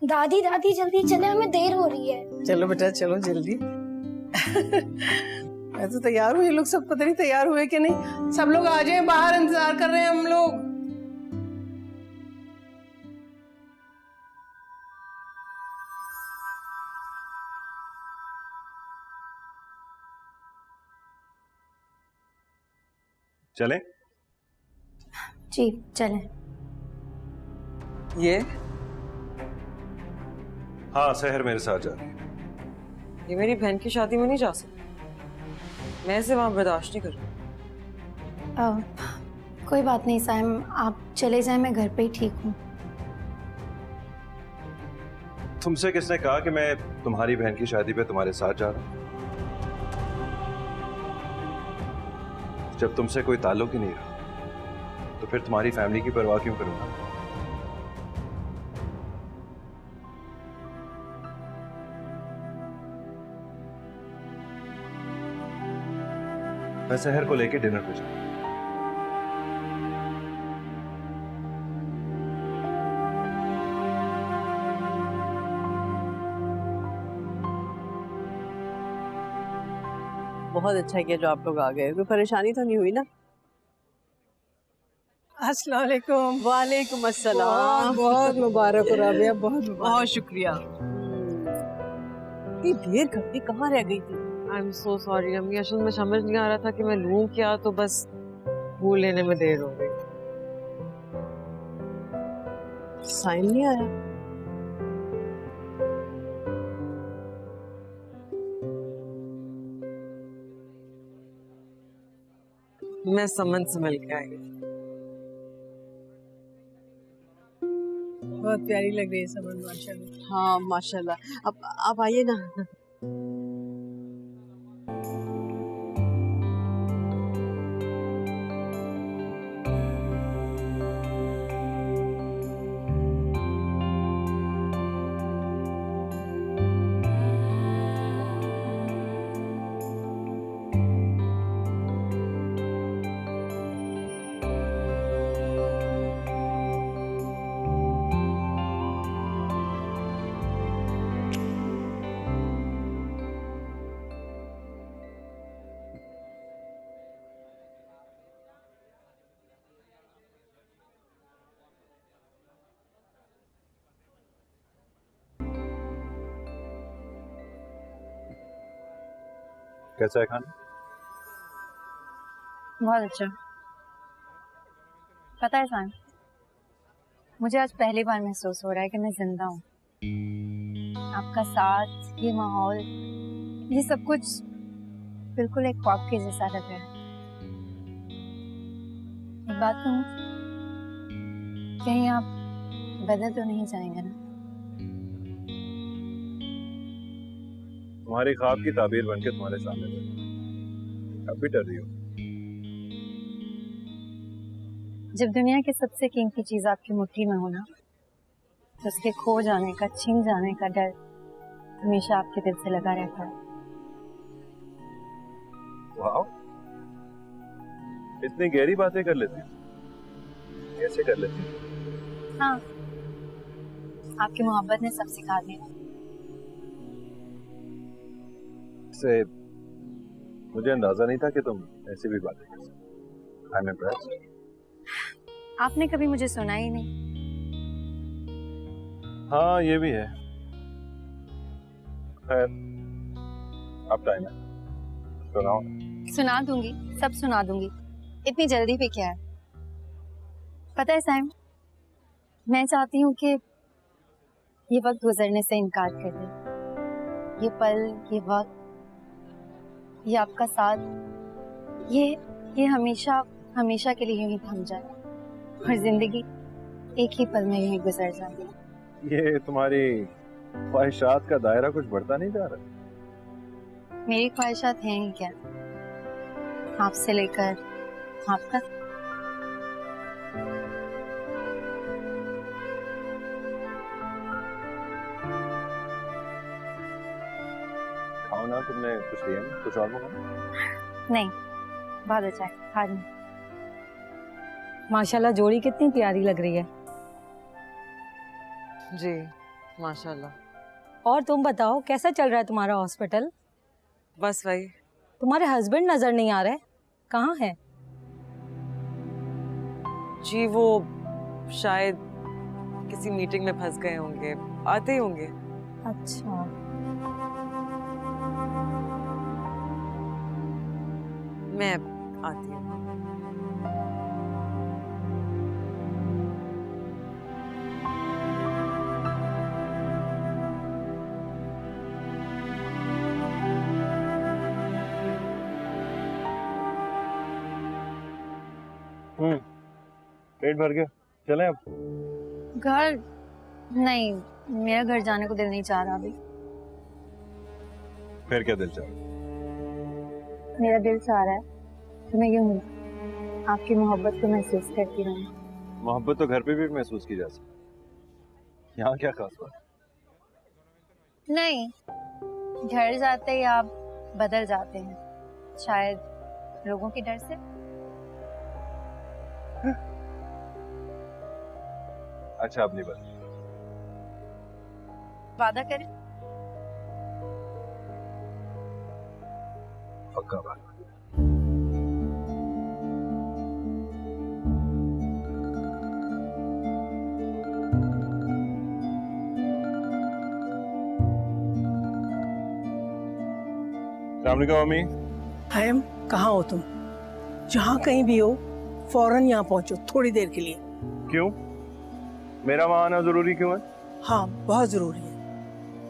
दादी दादी जल्दी चले, हमें देर हो रही है। चलो बेटा चलो जल्दी। मैं तो तैयार हूँ, ये लोग सब पता नहीं तैयार हुए कि नहीं। सब लोग आ जाएं, बाहर इंतजार कर रहे हैं हम लोग। चलें? जी चलें। ये हाँ, सहर मेरे साथ जा रही है। ये मेरी बहन की शादी में नहीं जा सकती, मैं इसे वहां बर्दाश्त नहीं करूँ। कोई बात नहीं साइम, आप चले जाएं, मैं घर पे ही ठीक हूँ। तुमसे किसने कहा कि मैं तुम्हारी बहन की शादी पे तुम्हारे साथ जा रहा हूँ? जब तुमसे कोई ताल्लुक ही नहीं रहा तो फिर तुम्हारी फैमिली की परवाह क्यों करूंगा? मैं सहर को लेके डिनर पे जाऊँ। बहुत अच्छा किया जो आप लोग आ गए, कोई परेशानी तो नहीं हुई ना? अस्सलाम वालेकुम। वालेकुम अस्सलाम। बहुत मुबारक हो राबिया, बहुत मुबारक। बहुत शुक्रिया। इतनी देर करती कहाँ रह गई थी? आई एम सो सॉरी अम्मी, असल में समझ नहीं आ रहा था कि मैं लूं क्या, तो बस फूल लेने में देर हो गई। साइन नहीं आया? मैं समन से मिल के आई। बहुत प्यारी लग रही है समन, माशाल्लाह। हाँ माशाल्लाह। अब आप आइए ना। कैसा है खाना? बहुत अच्छा। पता है साइम, मुझे आज पहली बार महसूस हो रहा है कि मैं जिंदा हूँ। आपका साथ, ये माहौल, ये सब कुछ बिल्कुल एक ख्वाब के जैसा लग रहा है। एक बात कहूँ, कहीं आप बदल तो नहीं जाएंगे ना? तुम्हारी ख्वाब की ताबीर बनके तुम्हारे सामने बैठा। अब भी डर रही हो? जब दुनिया की सबसे कीमती चीज आपकी मुट्ठी में हो ना, तो उसके खो जाने का, छिन जाने का डर हमेशा आपके दिल से लगा रहता है। वाह, इतनी गहरी बातें कर लेती हो? कैसे कर लेती हो? हाँ, आपकी मोहब्बत ने सब सिखा दिया। से मुझे अंदाजा नहीं था कि तुम ऐसी भी बातें कर सकती। I am impressed. आपने कभी मुझे सुना ही नहीं। हाँ, ये भी है। खैर, अब टाइम है, सुनाओ। सुना दूंगी, सब सुना दूंगी। इतनी जल्दी भी क्या है? पता है साइम, मैं चाहती हूँ कि ये वक्त गुजरने से इनकार कर दे। ये पल, ये वक्त, ये आपका साथ, ये हमेशा हमेशा के लिए यूं ही थम जाए और जिंदगी एक ही पल में यूं ही गुजर जाए। ये तुम्हारी ख्वाहिशात का दायरा कुछ बढ़ता नहीं जा रहा? मेरी ख्वाहिशात हैं ही क्या, आपसे लेकर आप तक। खाओ ना, तुमने कुछ लिया नहीं? कुछ और मंगाओ। नहीं, बहुत अच्छा है, खा रही हूं। माशाल्लाह जोड़ी कितनी प्यारी लग रही है। जी, माशाल्लाह। और तुम बताओ कैसा चल रहा है तुम्हारा हॉस्पिटल? बस वही। तुम्हारे हस्बैंड नजर नहीं आ रहे, कहाँ है? जी वो शायद किसी मीटिंग में फंस गए होंगे, आते ही होंगे। अच्छा, मैं आती हूँ। पेट भर गया, चलें अब? घर नहीं, मेरा घर जाने को दिल नहीं चाह रहा अभी। फिर क्या दिल चाह? मेरा दिल चाह रहा है कि मैं यूं आपकी मोहब्बत को महसूस करती रहूं। मोहब्बत तो घर पे भी महसूस की जा सकती, यहाँ क्या खास बात? नहीं, घर जाते ही आप बदल जाते हैं, शायद लोगों के डर से। अच्छा, अपनी बात वादा करें। पक्का बात। मम्मी। हायम, कहाँ हो तुम? जहाँ कहीं भी हो फौरन यहाँ पहुँचो, थोड़ी देर के लिए। क्यों? मेरा वहाँ आना जरूरी क्यों है? हाँ, बहुत जरूरी है।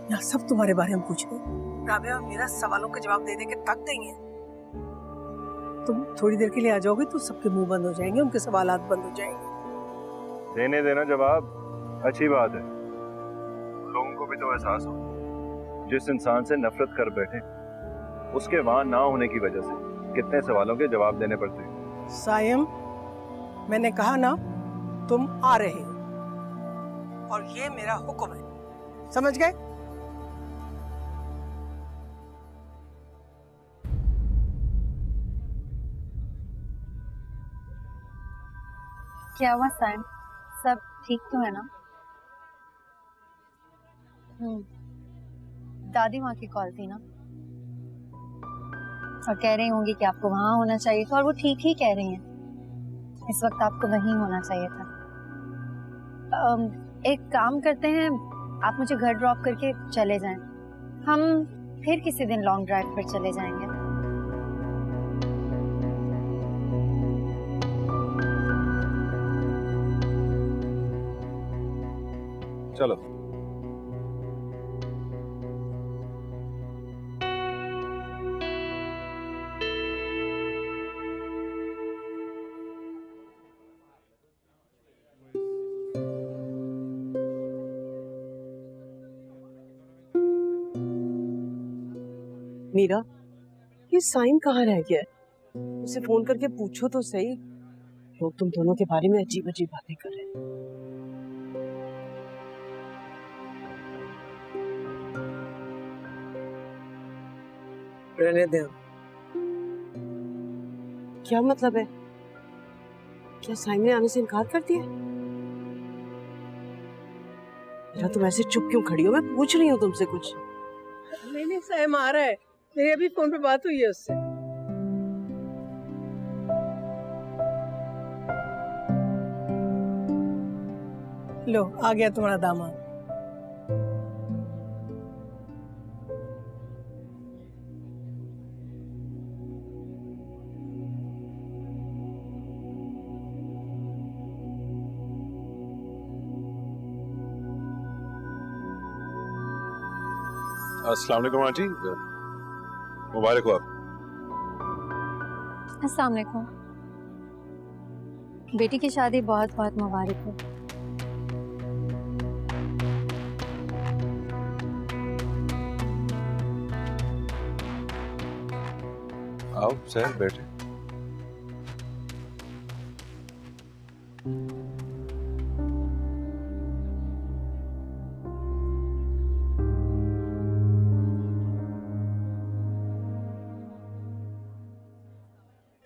यहाँ सब तुम्हारे बारे में पूछ रहे। राबिया मेरा सवालों के जवाब दे दे के थक गई हैं। तुम थोड़ी देर के लिए आ जाओगे तो सबके मुंह बंद हो जाएंगे, उनके सवालात बंद हो जाएंगे। देने देना जवाब, अच्छी बात है। लोगों को भी तो एहसास हो, जिस इंसान से नफरत कर बैठे उसके वहां ना होने की वजह से कितने सवालों के जवाब देने पड़ते हैं। सायम, मैंने कहा ना तुम आ रहे हो, और ये मेरा हुक्म है, समझ गए? क्या हुआ सैम, सब ठीक तो है ना? दादी माँ की कॉल थी ना, और कह रही होंगी कि आपको वहां होना चाहिए था, और वो ठीक ही कह रही हैं। इस वक्त आपको वहीं होना चाहिए था। एक काम करते हैं, आप मुझे घर ड्रॉप करके चले जाएं, हम फिर किसी दिन लॉन्ग ड्राइव पर चले जाएंगे। चलो। मीरा, ये साइम कहाँ रह गया है? उसे फोन करके पूछो तो सही। लोग तुम दोनों के बारे में अजीब अजीब बातें कर रहे हैं। रहने दे। क्या मतलब है? क्या साइम ने आने से इनकार कर दिया? मीरा, तुम ऐसे चुप क्यों खड़ी हो? मैं पूछ रही हूँ तुमसे कुछ। नहीं, सायम आ रहा है, मेरी अभी फोन पे बात हुई है उससे। लो, आ गया तुम्हारा दामाद। अस्सलाम वालेकुम आंटी, मुबारक हो आप। अस्सलाम वालेकुम। बेटी की शादी बहुत बहुत मुबारक हो। आओ सर, बैठे।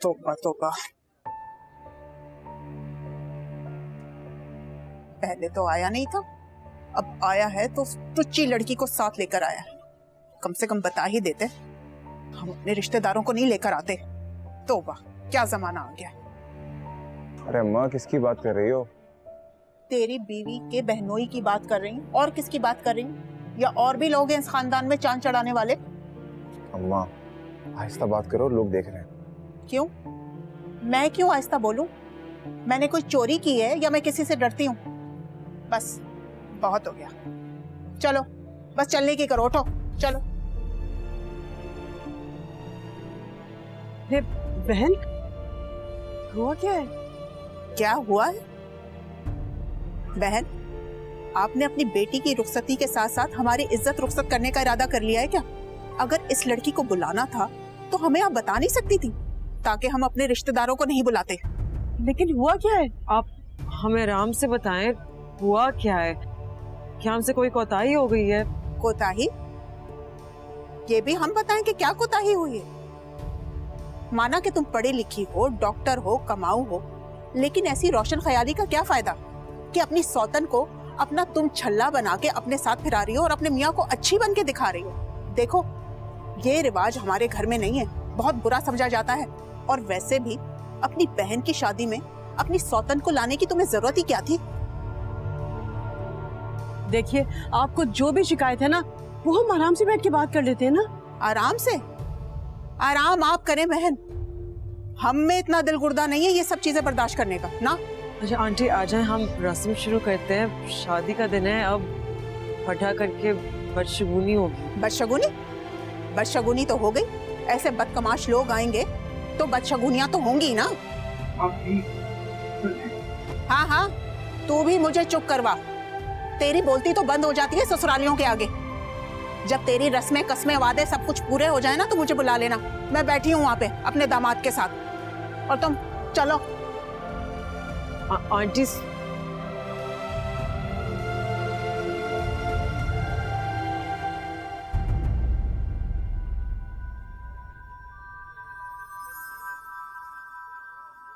तौबा तौबा, पहले तो आया नहीं था, अब आया है तो टुच्ची लड़की को साथ लेकर आया है। कम से कम बता ही देते, हम अपने रिश्तेदारों को नहीं लेकर आते। तौबा, क्या जमाना आ गया। अरे अम्मा किसकी बात कर रही हो? तेरी बीवी के बहनोई की बात कर रही हूँ। और किसकी बात कर रही हूँ? या और भी लोग हैं इस खानदान में चांद चढ़ाने वाले? अम्मा आहिस्ता बात करो, लोग देख रहे हैं। क्यों? मैं क्यों आहिस्ता बोलूं? मैंने कोई चोरी की है या मैं किसी से डरती हूँ? बस बहुत हो गया। चलो बस चलने की करो, उठो चलो। बहन हुआ क्या है? क्या हुआ है? बहन, आपने अपनी बेटी की रुखसती के साथ साथ हमारी इज्जत रुखसत करने का इरादा कर लिया है क्या? अगर इस लड़की को बुलाना था तो हमें आप बता नहीं सकती थी, ताकि हम अपने रिश्तेदारों को नहीं बुलाते। लेकिन हुआ क्या है? आप हमें आराम से बताएं, हुआ क्या है? क्या हमसे कोई कोताही हो गई है? कोताही? ये भी हम बताएं कि क्या कोताही हुई है? माना कि तुम पढ़ी लिखी हो, डॉक्टर हो, कमाऊ हो, लेकिन ऐसी रोशन ख्याली का क्या फायदा कि अपनी सौतन को अपना तुम छल्ला बना के अपने साथ फिरा रही हो और अपने मियाँ को अच्छी बन के दिखा रही हो। देखो, ये रिवाज हमारे घर में नहीं है, बहुत बुरा समझा जाता है। और वैसे भी अपनी बहन की शादी में अपनी सौतन को लाने की तुम्हें जरूरत ही क्या थी? देखिए, आपको जो भी शिकायत है ना, वो हम आराम से बैठ के बात कर लेते हैं ना। आराम से? आराम आप करें बहन, हम में इतना दिल गुर्दा नहीं है ये सब चीजें बर्दाश्त करने का ना। अच्छा आंटी आ जाए, हम रस्म शुरू करते हैं। शादी का दिन है, अब फटा करके बदशगुनी होगी। बदशगुनी? बदशगुनी तो हो गई। ऐसे बदतमाश लोग आएंगे तो बदशगुनियां तो होंगी ना। हाँ हाँ, तू भी मुझे चुप करवा। तेरी बोलती तो बंद हो जाती है ससुरालियों के आगे। जब तेरी रस्में कस्में वादे सब कुछ पूरे हो जाए ना तो मुझे बुला लेना। मैं बैठी हूँ वहां पे अपने दामाद के साथ, और तुम चलो। आंटी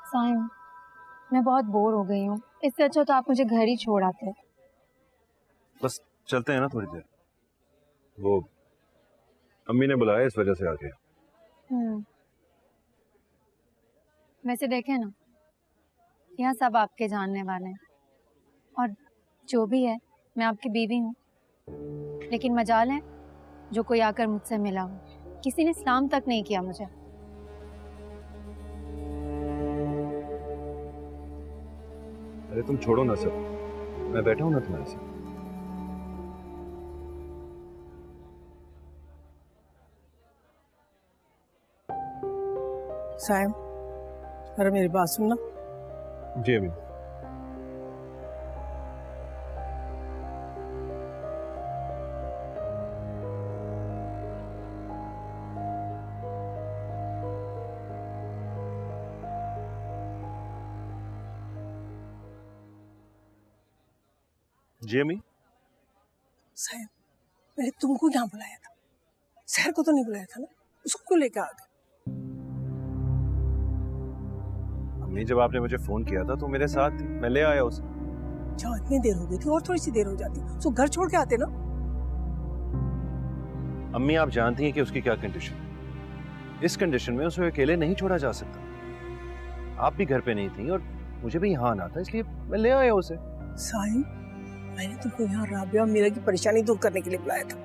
साइम, मैं बहुत बोर हो गई हूँ, इससे अच्छा तो आप मुझे घर ही छोड़ आते। बस चलते हैं ना थोड़ी देर, वो अम्मी ने बुलाया इस वजह से आ गया। वैसे देखें ना, यहाँ सब आपके जानने वाले हैं, और जो भी है मैं आपकी बीवी हूँ। लेकिन मजाल है जो कोई आकर मुझसे मिला हो, किसी ने सलाम तक नहीं किया मुझे। अरे तुम छोड़ो ना सर, मैं बैठा हूँ ना तुम्हारे साथ। साइम, अरे मेरी बात सुनना। जी अम्मी। जी अम्मी। साइम, मैंने तुमको यहाँ बुलाया था, शहर को तो नहीं बुलाया था ना। उसको क्यों लेकर आ गए? अम्मी जब आपने मुझे फोन किया था तो मेरे साथ थी, मैं ले आया उसे। जहाँ इतनी देर हो गई थी और थोड़ी सी देर हो जाती तो घर छोड़ के आते ना। अम्मी आप जानती हैं कि उसकी क्या कंडीशन है। इस कंडीशन में उसे अकेले नहीं छोड़ा जा सकता। आप भी घर पे नहीं थी और मुझे भी यहाँ आना था, इसलिए मैं ले आया उसे। साइम, मैंने तुमको यहाँ राबिया और मीरा की परेशानी दूर करने के लिए बुलाया था।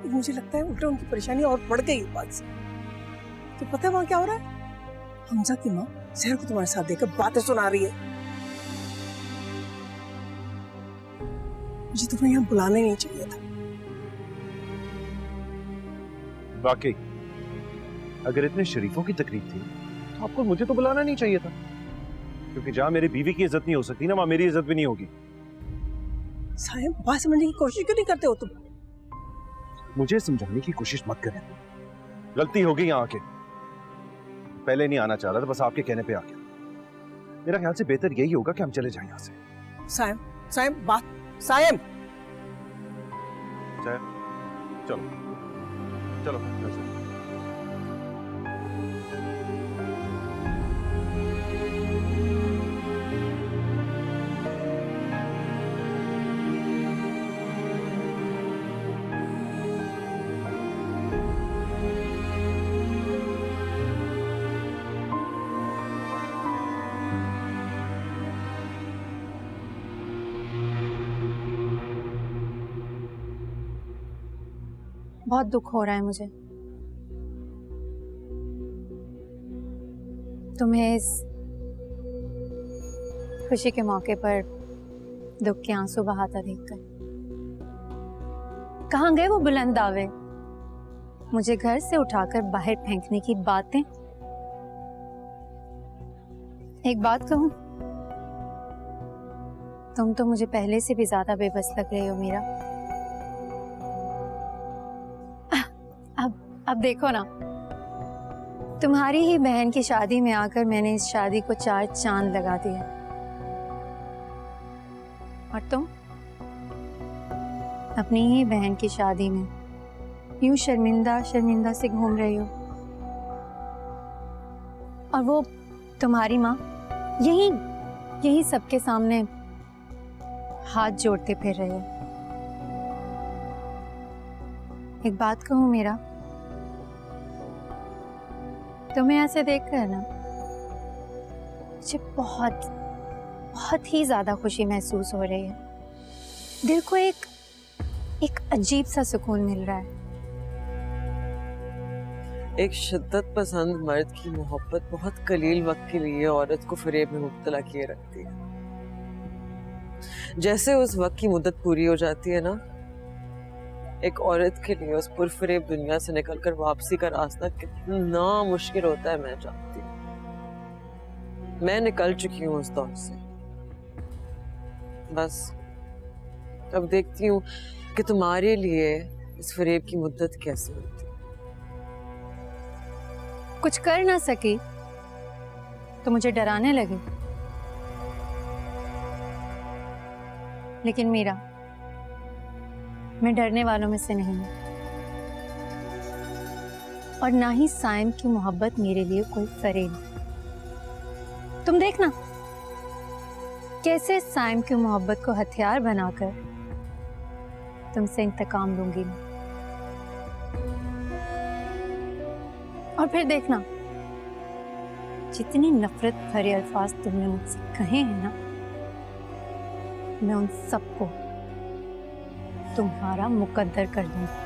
तो मुझे लगता है उल्टा उनकी परेशानी और बढ़ गई इस बात से। तो पता है वहाँ क्या हो रहा है? हमजा की माँ शहर को तुम्हारे साथ देकर बातें सुना रही है। मुझे तुम्हें यहाँ बुलाना ही नहीं चाहिए था। वाकई अगर इतने शरीफों की तकलीफ थी तो आपको मुझे तो बुलाना नहीं चाहिए था, क्योंकि जहाँ मेरी बीवी की इज्जत नहीं हो सकती ना, वहाँ मेरी इज्जत भी नहीं होगी। साहिब, बात समझने की कोशिश क्यों नहीं करते हो तुम? मुझे समझाने की कोशिश मत करें, गलती हो गई यहाँ आके। पहले नहीं आना चाह रहा था, बस आपके कहने पे आ गया। मेरा ख्याल से बेहतर यही होगा कि हम चले जाएं यहाँ से। साहिब, साहिब बात, साहिब चलो चलो घर से। बहुत दुख हो रहा है मुझे। तुम्हें इस खुशी के मौके पर दुख के आंसू बहाता देखकर। कहाँ गए वो बुलंद दावे, मुझे घर से उठाकर बाहर फेंकने की बातें। एक बात कहूं, तुम तो मुझे पहले से भी ज्यादा बेबस लग रहे हो मीरा। अब देखो ना, तुम्हारी ही बहन की शादी में आकर मैंने इस शादी को 4 चांद लगा दिए, और तुम अपनी ही बहन की शादी में यूं शर्मिंदा शर्मिंदा से घूम रही हो। और वो तुम्हारी माँ यही सबके सामने हाथ जोड़ते फिर रहे हो। एक बात कहूं मीरा, तुम्हें ऐसे देखकर ना मुझे बहुत बहुत ही ज्यादा खुशी महसूस हो रही है। दिल को एक अजीब सा सुकून मिल रहा है। एक शिद्दत पसंद मर्द की मोहब्बत बहुत कलील वक्त के लिए औरत को फरेब में मुब्तला किए रखती है। जैसे उस वक्त की मुद्दत पूरी हो जाती है ना, एक औरत के लिए उस पुरफरेब दुनिया से निकलकर वापसी का रास्ता कितना मुश्किल होता है मैं जानती हूँ। मैं निकल चुकी हूँ उस दौर से। बस अब देखती हूँ कि तुम्हारे लिए इस फरेब की मुद्दत कैसे होती। कुछ कर ना सकी तो मुझे डराने लगे, लेकिन मीरा, मैं डरने वालों में से नहीं हूं, और ना ही साइम की मोहब्बत मेरे लिए कोई फरेब। तुम देखना कैसे साइम की मोहब्बत को हथियार बनाकर तुमसे इंतकाम लूंगी मैं। और फिर देखना, जितनी नफरत भरे अल्फाज तुमने मुझसे कहे हैं ना, मैं उन सबको तुम्हारा मुकद्दर कर दूंगी।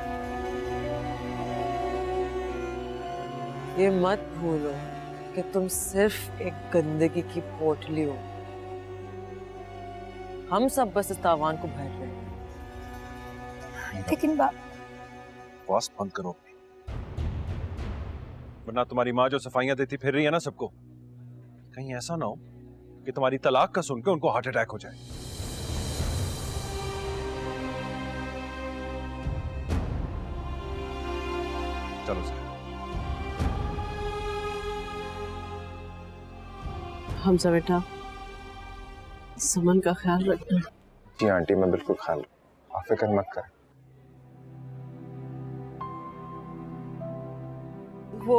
ये मत भूलो कि तुम सिर्फ एक गंदगी की पोटली हो। हम सब बस इस तावान को भर रहे हैं। लेकिन बस बंद करो, वरना तुम्हारी माँ जो सफाइयां देती फिर रही है ना सबको, कहीं ऐसा ना हो कि तुम्हारी तलाक का सुनकर उनको हार्ट अटैक हो जाए। चलो सर। हमजा बेटा, समन का ख्याल रखना। जी आंटी, मैं बिल्कुल ख्याल रखूंगा, आप फिक्र मत करें। वो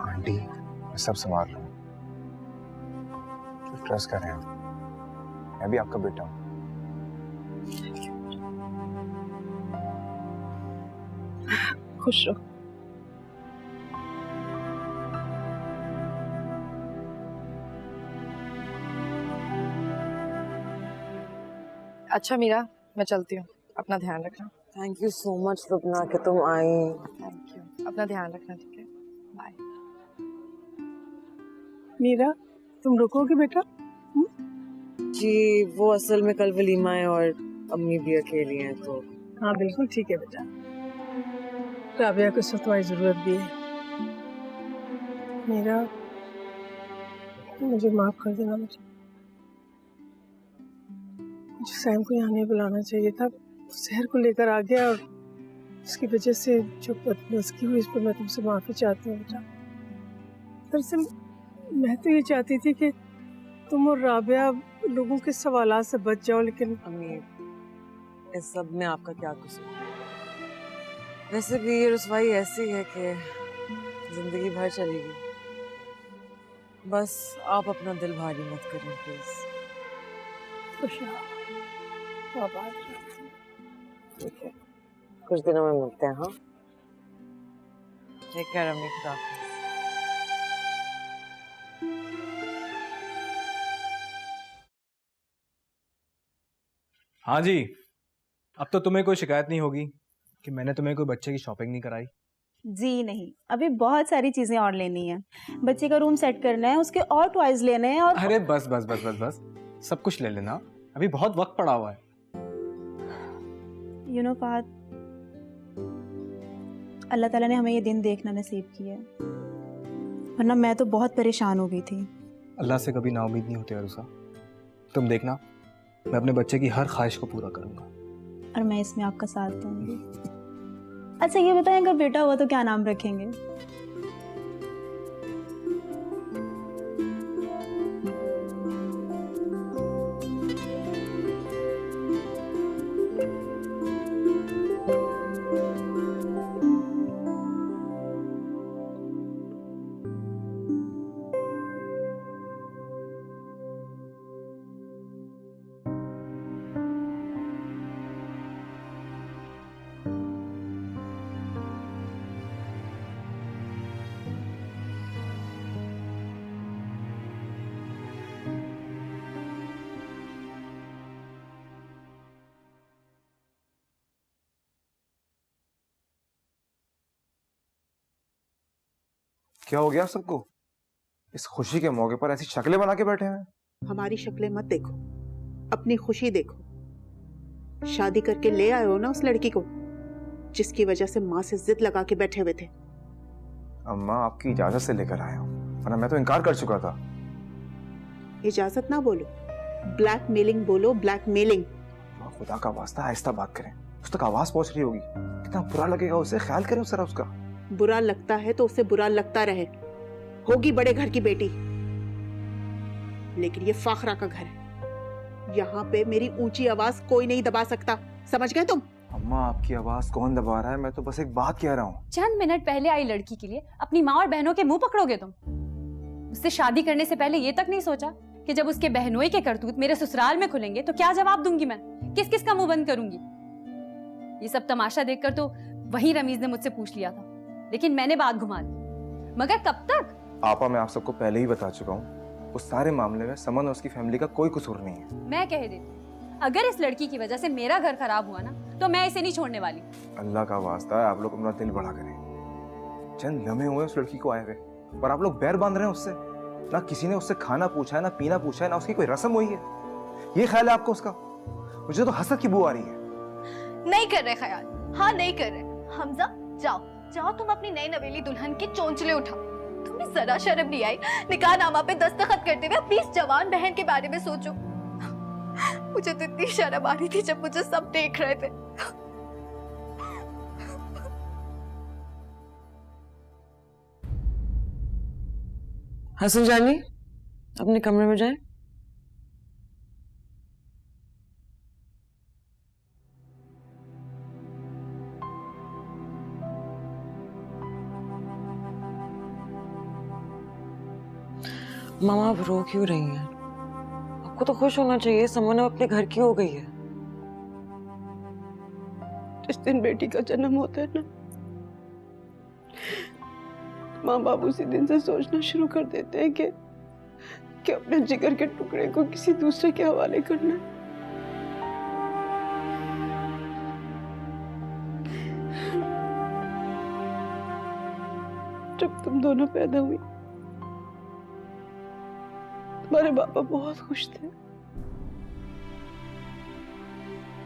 आंटी, मैं सब संभाल रहा हूँ, ट्रस्ट करें आप, मैं भी आपका बेटा हूँ। खुश रहो। अच्छा मीरा, मैं चलती हूँ, अपना ध्यान रखना। Thank you so much Lubna कि तुम आई। थैंक यू, अपना ध्यान रखना, ठीक है, बाय। मीरा, तुम रुकोगे बेटा? जी, वो असल में कल वलीमा है और अम्मी भी अकेली हैं, तो हाँ बिल्कुल ठीक है बेटा। राबिया को इस तुम्हारी जरूरत भी है। मीरा, मुझे माफ कर देना। मुझे सैम को यहाँ नहीं बुलाना चाहिए था, शहर को लेकर आ गया और उसकी वजह से जो बदमज़गी हुई, इस पर मैं तुमसे माफी चाहती हूँ बेटा। दरअसल मैं तो ये चाहती थी कि तुम और राबिया लोगों के सवालात से बच जाओ, लेकिन अम्मी, इस सब में आपका क्या कसूर? वैसे भी ये रुसवाई ऐसी है कि जिंदगी भर चलेगी। बस आप अपना दिल भारी मत करें प्लीज। ठीक है, कुछ दिनों में मिलते हैं। हाँ, टेक केयर अम्मी, खुदा हाफिज़। हाँ जी, अब तो तुम्हें कोई शिकायत नहीं होगी। कि मैंने तुम्हें कोई बच्चे की शॉपिंग नहीं कराई? जी नहीं, अभी बहुत सारी चीजें और लेनी है। बच्चे का रूम सेट करना है, उसके और टॉयज लेने हैं और अरे बस बस बस बस बस, सब कुछ ले लेना, अभी बहुत वक्त पड़ा हुआ है। यू नो फात, अल्लाह ताला ने हमें ये दिन देखना नसीब किया है, वरना मैं तो बहुत परेशान हो गई थी। अल्लाह से कभी नाउमीद नहीं होते अरुसा। तुम देखना, मैं अपने बच्चे की हर ख्वाहिश को पूरा करूंगा और मैं इसमें आपका साथ दूंगी। अच्छा ये बताएं, अगर बेटा हुआ तो क्या नाम रखेंगे? क्या हो गया आप सबको? इस खुशी के मौके पर ऐसी शक्लें बना के बैठे हैं। हमारी शक्लें मत देखो, अपनी खुशी देखो। शादी करके ले आए हो ना उस लड़की को जिसकी वजह से माँ से जिद लगा के बैठे हुए थे। अम्मा आपकी इजाजत से लेकर आया हूँ, वरना मैं तो इनकार कर चुका था। इजाजत ना बोलो, ब्लैकमेलिंग बोलो, ब्लैकमेलिंग। खुदा का वास्ता आहिस्ता बात करें, उस तक आवाज पहुंच रही होगी, कितना बुरा लगेगा उसे, ख्याल करें जरा उसका। बुरा लगता है तो उसे बुरा लगता रहे, होगी बड़े घर की बेटी, लेकिन ये फाखरा का घर है, यहाँ पे मेरी ऊंची आवाज कोई नहीं दबा सकता, समझ गए तुम? अम्मा आपकी आवाज कौन दबा रहा है, मैं तो बस एक बात कह रहा हूँ। चंद मिनट पहले आई लड़की के लिए अपनी माँ और बहनों के मुंह पकड़ोगे तुम? उससे शादी करने से पहले ये तक नहीं सोचा कि जब उसके बहनोई के करतूत मेरे ससुराल में खुलेंगे तो क्या जवाब दूंगी मैं, किस किस का मुंह बंद करूंगी? ये सब तमाशा देखकर तो वही रमीज ने मुझसे पूछ लिया था, लेकिन मैंने बात घुमा दी। मगर कब तक? आपा मैं आप सबको पहले ही बता चुका हूँ, उस सारे मामले में समन और उसकी फैमिली का कोई कसूर नहीं है। मैं कह देती हूँ, अगर इस लड़की की वजह से मेरा घर खराब हुआ ना तो मैं इसे नहीं छोड़ने वाली। अल्लाह का वास्ता है आप लोग अपना दिल बड़ा करें। चंद लम्हे हुए उस लड़की को आए हुए, पर आप लोग बैर बांध रहे हैं उससे। ना किसी ने उससे खाना पूछा है, ना पीना पूछा है, ना उसकी कोई रस्म हुई है। ये ख्याल है आपको उसका? मुझे तो हसद की बू आ रही है। नहीं कर रहे ख्याल, हाँ नहीं कर रहे। हमजा जाओ जाओ, तुम अपनी नई नवेली दुल्हन के चोंचले उठाओ। तुम्हें जरा शर्म नहीं आई? निकाहनामा पे दस्तखत करते हुए अपनी इस जवान बहन के बारे में सोचो। मुझे तो इतनी शर्म आ रही थी जब मुझे सब देख रहे थे। हसन जानी, अपने कमरे में जाएं। मामा आप रो क्यों रही हैं? आपको तो खुश होना चाहिए, समन अपने घर की हो गई है। जिस दिन बेटी का जन्म होता है ना, माँ बाप उसी दिन से सोचना शुरू कर देते हैं कि अपने जिगर के टुकड़े को किसी दूसरे के हवाले करना है। जब तुम दोनों पैदा हुई, तुम्हारे पापा बहुत खुश थे।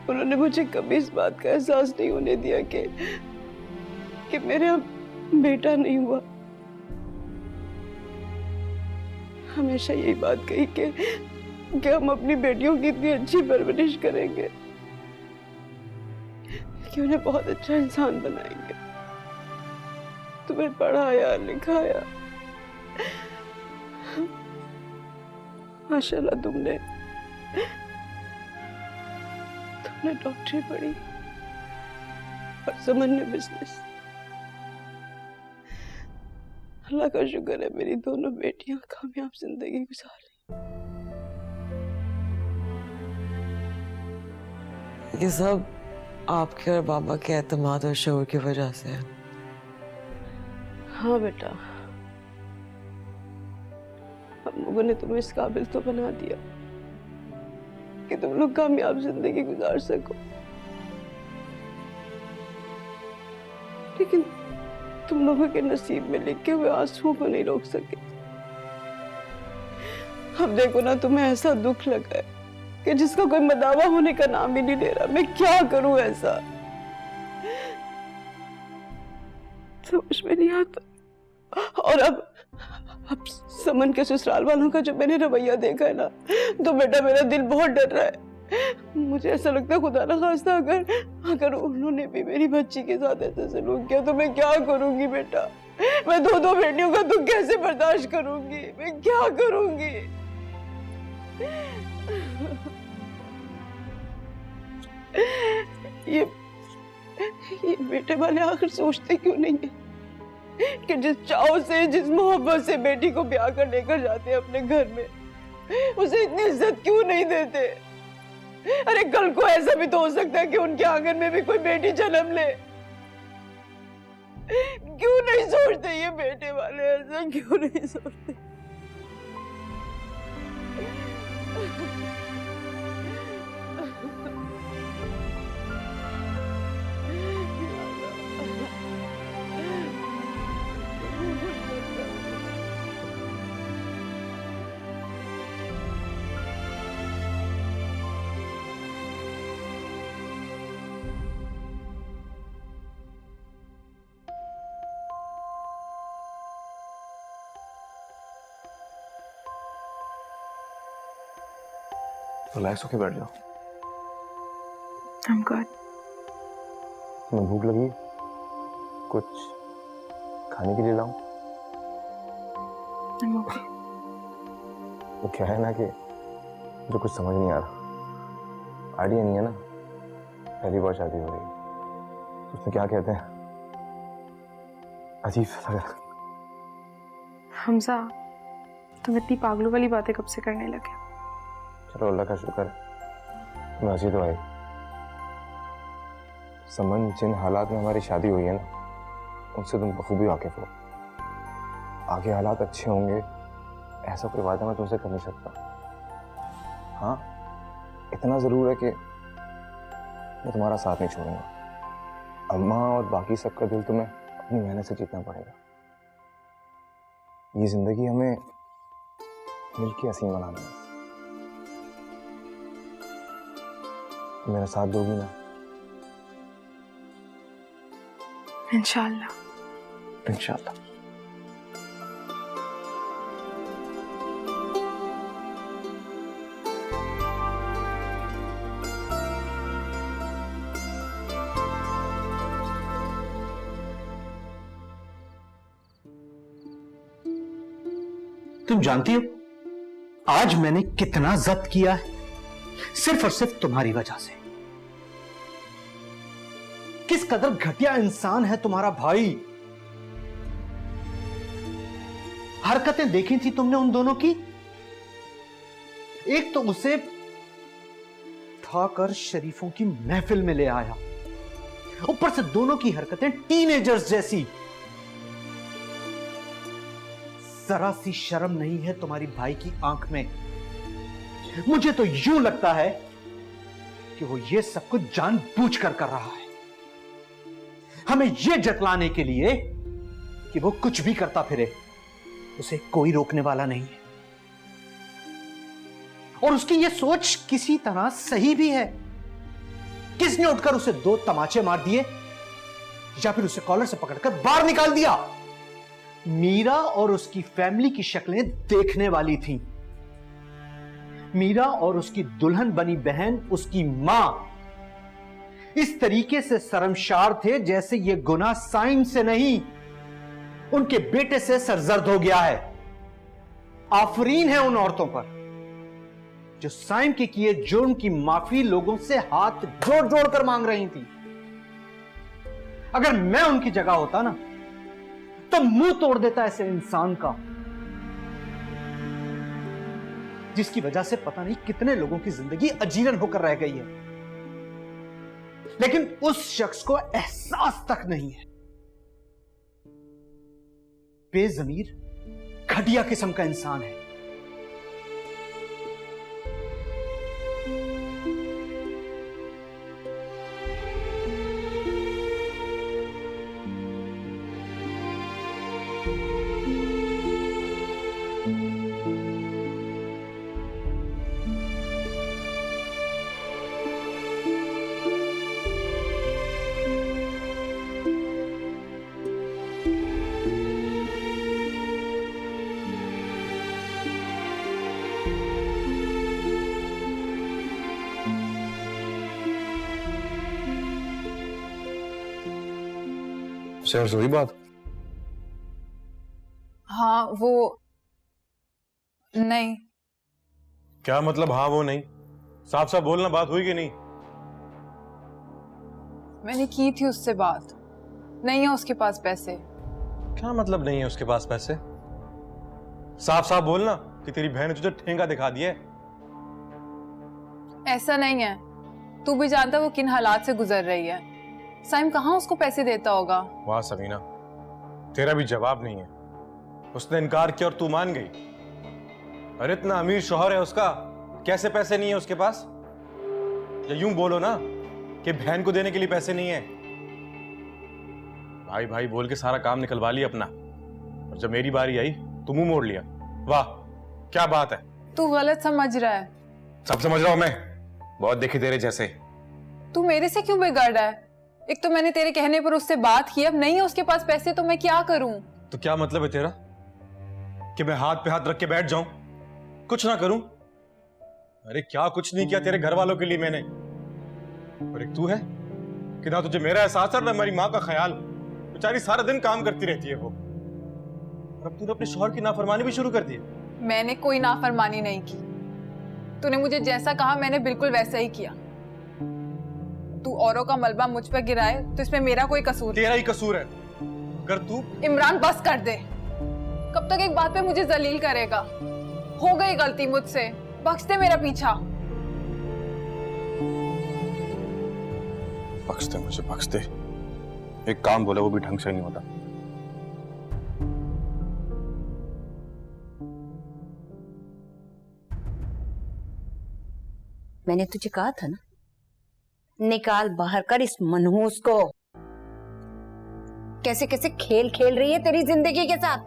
उन्होंने मुझे कभी इस बात का एहसास नहीं होने दिया कि मेरे यहाँ बेटा नहीं हुआ। हमेशा यही बात कही कि हम अपनी बेटियों की इतनी अच्छी परवरिश करेंगे कि उन्हें बहुत अच्छा इंसान बनाएंगे। तुम्हें पढ़ाया लिखाया, माशाल्लाह तुमने डॉक्टरी पढ़ी और समन ने बिजनेस। अल्लाह का शुक्र है मेरी दोनों बेटियां कामयाब जिंदगी गुजार रही। ये सब आपके और बाबा के एतमाद और शऊर की वजह से है। हाँ बेटा, हम लोगों ने तुम्हें इस काबिल तो बना दिया कि तुम लोग कामयाब जिंदगी गुजार सको। तुम लोगों के नसीब में लिखे हुए आंसुओं को नहीं रोक सके। अब देखो ना, तुम्हें ऐसा दुख लगा है कि जिसका कोई मदावा होने का नाम ही नहीं ले रहा। मैं क्या करूं ऐसा, समझ में नहीं आता। और अब समन के ससुराल वालों का जो मैंने रवैया देखा है ना, तो बेटा मेरा दिल बहुत डर रहा है। मुझे ऐसा लगता है खुदा ना खास्ता अगर उन्होंने भी मेरी बच्ची के साथ ऐसा सलूक किया तो मैं क्या करूंगी बेटा। मैं दो बेटियों का दुख कैसे बर्दाश्त करूंगी, मैं क्या करूंगी। ये बेटे वाले आखिर सोचते क्यों नहीं है कि जिस चाव से, जिस मोहब्बत से बेटी को ब्याह कर लेकर जाते हैं अपने घर में, उसे इतनी इज्जत क्यों नहीं देते। अरे कल को ऐसा भी तो हो सकता है कि उनके आंगन में भी कोई बेटी जन्म ले। क्यों नहीं सोचते ये बेटे वाले, ऐसा क्यों नहीं सोचते। रिलैक्स होके बैठ जाओ। I'm good. तुम्हें भूख लगी, कुछ खाने के लिए लाऊं? I'm okay. वो क्या है ना कि मुझे कुछ समझ नहीं आ रहा। आइडिया नहीं है ना, पहली बार शादी हो रही है तो उसमें क्या कहते हैं, अजीब सा लग रहा। हमजा, तुम इतनी पागलों वाली बातें कब से करने लगे? चलो अल्लाह का शुक्र तुम्हें हंसी तो आई। समन जिन हालात में हमारी शादी हुई है ना, उनसे तुम बखूबी वाकिफ हो। आगे हालात अच्छे होंगे ऐसा कोई वादा मैं तुमसे कर नहीं सकता। हाँ, इतना जरूर है कि मैं तुम्हारा साथ नहीं छोड़ूंगा। अम्मा और बाकी सबका दिल तुम्हें अपनी मेहनत से जीतना पड़ेगा। ये जिंदगी हमें मिलके हसीन बनानी है। मेरा साथ दोगी ना? इंशाल्लाह। इंशाल्लाह। तुम जानती हो आज मैंने कितना जब्त किया है, सिर्फ और सिर्फ तुम्हारी वजह से। किस कदर घटिया इंसान है तुम्हारा भाई। हरकतें देखी थी तुमने उन दोनों की। एक तो उसे उठाकर शरीफों की महफिल में ले आया, ऊपर से दोनों की हरकतें टीनेजर्स जैसी। जरा सी शर्म नहीं है तुम्हारी भाई की आंख में। मुझे तो यूं लगता है कि वो ये सब कुछ जानबूझकर कर रहा है, हमें यह जतलाने के लिए कि वो कुछ भी करता फिरे, उसे कोई रोकने वाला नहीं है। और उसकी यह सोच किसी तरह सही भी है। किसने उठकर उसे 2 तमाचे मार दिए या फिर उसे कॉलर से पकड़कर बाहर निकाल दिया? मीरा और उसकी फैमिली की शक्लें देखने वाली थीं। मीरा और उसकी दुल्हन बनी बहन, उसकी मां, इस तरीके से शर्मशार थे जैसे यह गुनाह साइम से नहीं, उनके बेटे से सरजर्द हो गया है। आफरीन है उन औरतों पर जो साइम के किए जुर्म की माफी लोगों से हाथ जोड़ जोड़ कर मांग रही थी। अगर मैं उनकी जगह होता ना तो मुंह तोड़ देता ऐसे इंसान का, जिसकी वजह से पता नहीं कितने लोगों की जिंदगी अजीरन होकर रह गई है। लेकिन उस शख्स को एहसास तक नहीं है। बेजमीर घटिया किस्म का इंसान है। शहर से हुई बात? हाँ वो नहीं। क्या मतलब हाँ वो नहीं? साफ साफ बोलना, बात हुई कि नहीं? मैंने की थी उससे बात, नहीं है उसके पास पैसे। क्या मतलब नहीं है उसके पास पैसे? साफ साफ बोलना कि तेरी बहन ने तुझे ठेंगा दिखा दिया है। ऐसा नहीं है, तू भी जानता वो किन हालात से गुजर रही है। साइम कहाँ उसको पैसे देता होगा। वाह समीना, तेरा भी जवाब नहीं है। उसने इनकार किया और तू मान गई। अरे इतना अमीर शौहर है उसका, कैसे पैसे नहीं है उसके पास? या यूं बोलो ना कि बहन को देने के लिए पैसे नहीं है। भाई भाई बोल के सारा काम निकलवा लिया अपना, और जब मेरी बारी आई तो मुंह मोड़ लिया। वाह क्या बात है। तू गलत समझ रहा है। सब समझ रहा हूं मैं, बहुत देखे तेरे जैसे। तू मेरे से क्यों बिगड़ रहा है? एक तो मैंने तेरे कहने पर उससे बात की, अब नहीं है उसके पास पैसे तो मैं क्या करूं? तो क्या मतलब है तेरा कि मैं हाथ पे हाथ रख के बैठ जाऊं, कुछ ना करूं? अरे क्या कुछ नहीं किया तेरे घर वालों के लिए मैंने। और एक तू है कि ना तुझे मेरा एहसास है ना मेरी माँ का ख्याल। बेचारी सारा दिन काम करती रहती है वो, और अब तूने अपने शौहर की नाफरमानी भी शुरू कर दी। मैंने कोई नाफरमानी नहीं की। तूने मुझे जैसा कहा मैंने बिल्कुल वैसा ही किया। तू औरों का मलबा मुझ पर गिराए तो इसमें मेरा कोई कसूर? तेरा ही कसूर है। अगर तू इमरान बस कर दे। कब तक एक बात पे मुझे जलील करेगा? हो गई गलती मुझसे, बख्श दे मेरा पीछा। बख्श दे मुझे, बख्श दे। एक काम बोले वो भी ढंग से नहीं होता। मैंने तुझे कहा था ना, निकाल बाहर कर इस मनहूस को। कैसे कैसे खेल खेल रही है तेरी जिंदगी के साथ,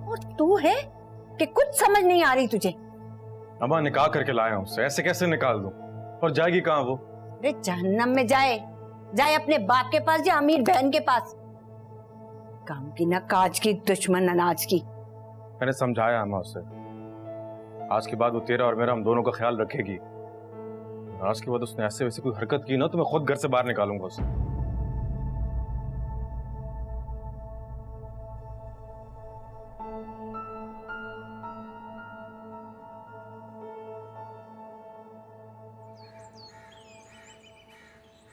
और तू है कि कुछ समझ नहीं आ रही तुझे। अम्मा निकाह करके लाया हूं उससे, ऐसे कैसे निकाल दूं? और जाएगी कहां वो? अरे जहन्नम में जाए, जाए अपने बाप के पास या अमीर बहन के पास। काम की ना काज की, दुश्मन अनाज की। मैंने समझाया अम्मा उससे, आज के बाद वो तेरा और मेरा, हम दोनों का ख्याल रखेगी। आज के बाद उसने ऐसे वैसे कोई हरकत की ना तो मैं खुद घर से बाहर निकालूंगा उसे।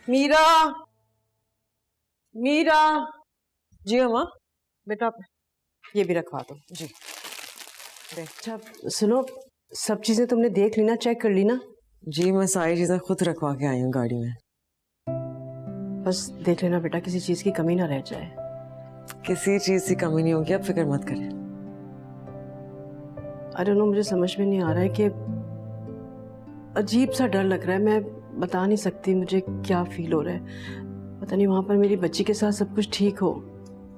मीरा, मीरा। जी अम्मा। बेटा ये भी रखवा दो जी। अच्छा सुनो, सब चीजें तुमने देख ली ना, चेक कर ली ना? जी मैं सारी चीजें खुद रखवा के आई हूँ गाड़ी में। बस देख लेना बेटा, किसी चीज की कमी ना रह जाए। किसी चीज की कमी नहीं होगी, आप फिक्र मत करें। अरे नो, मुझे समझ में नहीं आ रहा है कि अजीब सा डर लग रहा है। मैं बता नहीं सकती मुझे क्या फील हो रहा है। पता नहीं वहां पर मेरी बच्ची के साथ सब कुछ ठीक हो।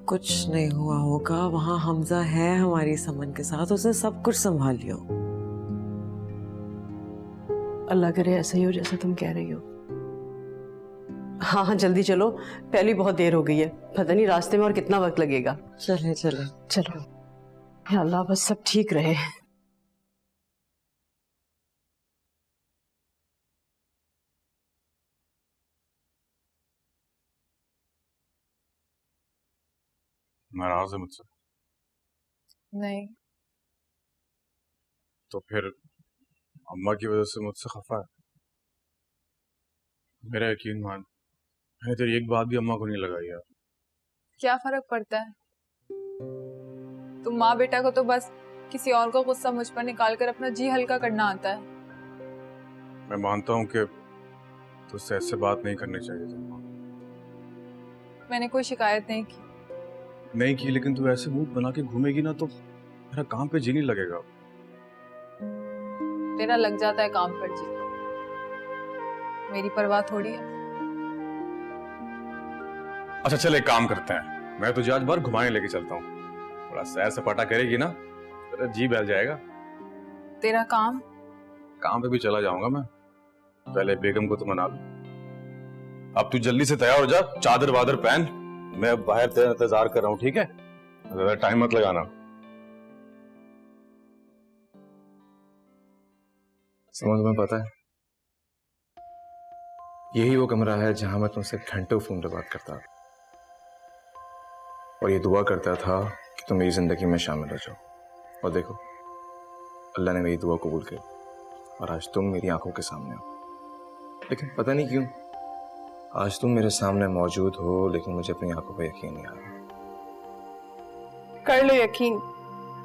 कुछ नहीं हुआ होगा, वहां हमजा है हमारी समन के साथ, उसने सब कुछ संभाल लिया। अल्लाह करे ऐसा ही हो जैसा तुम कह रही हो। हाँ हाँ जल्दी चलो, पहले बहुत देर हो गई है, पता नहीं रास्ते में और कितना वक्त लगेगा। चले चले चलो। या अल्लाह बस सब ठीक रहे। नाराज है मुझसे? नहीं। तो फिर अम्मा की वजह से मुझसे खफा है? मेरा यकीन मान, मैंने तेरी एक बात भी अम्मा को नहीं लगाई यार। क्या फर्क पड़ता है? तुम माँ बेटा को तो बस किसी और को गुस्सा मुझ पर निकाल कर अपना जी हल्का करना आता है। मैं मानता हूँ कि तुझसे ऐसे बात नहीं करनी चाहिए थी। मैंने कोई शिकायत नहीं की। नहीं की, लेकिन तू ऐसे मुंह बना के घूमेगी ना तो मेरा काम पे जी नहीं लगेगा। तेरा लग जाता है काम पर जी, मेरी परवाह थोड़ी है। अच्छा चल एक काम करते हैं, मैं तुझे आज बार घुमाने लेके चलता हूँ। थोड़ा सैर सपाटा करेगी ना तेरा जी बहल जाएगा। तेरा काम? काम पे भी चला जाऊंगा मैं, पहले बेगम को तो मना लूं। अब तू जल्दी से तैयार हो जा, चादर वादर पहन, मैं बाहर तेरा इंतजार कर रहा हूँ, ठीक है? ज्यादा टाइम मत लगाना। समझ में पता है, यही वो कमरा है जहां मैं तुमसे घंटों फोन पे बात करता। और ये दुआ करता था कि तुम मेरी जिंदगी में शामिल हो जाओ, और देखो अल्लाह ने मेरी दुआ कबूल की और आज तुम मेरी आंखों के सामने हो। लेकिन पता नहीं क्यों आज तुम मेरे सामने मौजूद हो, लेकिन मुझे अपनी आंखों पर यकीन नहीं आ रहा। कर लो यकीन,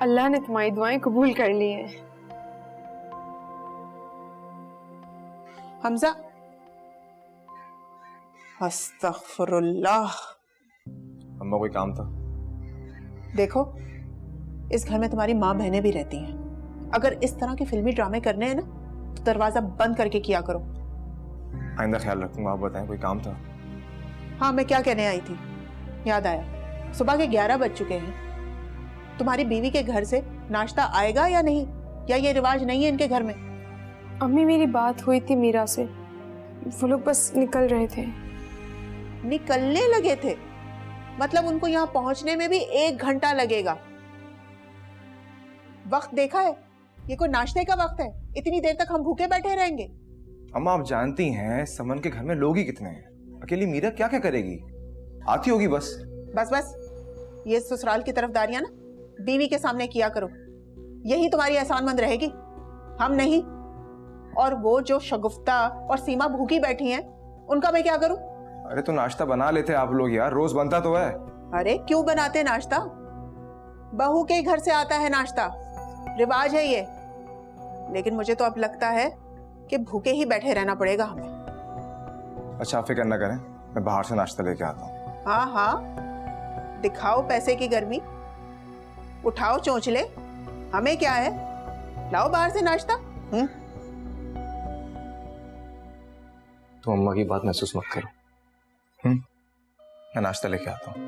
अल्लाह ने तुम्हारी दुआएं कबूल कर ली हैं। हमजा, अस्तगफुरुल्लाह। अम्मा कोई काम था? देखो, इस घर में तुम्हारी माँ बहनें भी रहती हैं। अगर इस तरह के फिल्मी ड्रामे करने हैं ना तो दरवाजा बंद करके किया करो। आइंदा ख्याल रखूंगा। आप बताएं, कोई काम था? हाँ, मैं क्या कहने आई थी, याद आया। सुबह के 11 बज चुके हैं। तुम्हारी बीवी के घर से नाश्ता आएगा या नहीं, या ये रिवाज नहीं है इनके घर में? अम्मी, मेरी बात हुई थी मीरा से, वो लोग बस निकल रहे थे। निकलने लगे थे? मतलब उनको यहाँ पहुंचने में भी 1 घंटा लगेगा। वक्त देखा है? ये कोई नाश्ते का वक्त है? इतनी देर तक हम भूखे बैठे रहेंगे? अम्मा आप जानती हैं समन के घर में लोग ही कितने हैं, अकेली मीरा क्या क्या करेगी? आती होगी बस। बस बस, ये ससुराल की तरफदारियां ना बीवी के सामने किया करो, यही तुम्हारी एहसानमंद रहेगी, हम नहीं। और वो जो शगुफ्ता और सीमा भूखी बैठी हैं, उनका मैं क्या करूं? अरे तो नाश्ता बना लेते आप लोग यार, रोज बनता तो है। अरे क्यों बनाते नाश्ता? बहू के घर से आता है नाश्ता, रिवाज है ये। लेकिन मुझे तो अब लगता है कि भूखे ही बैठे रहना पड़ेगा हमें। अच्छा, फिक्र न करें, मैं बाहर से नाश्ता लेके आता हूँ। हाँ हाँ, दिखाओ पैसे की गर्मी, उठाओ चोंचले, हमें क्या है, लाओ बाहर से नाश्ता। तो अम्मा की बात महसूस मत करो। मैं नाश्ता लेके आता हूँ।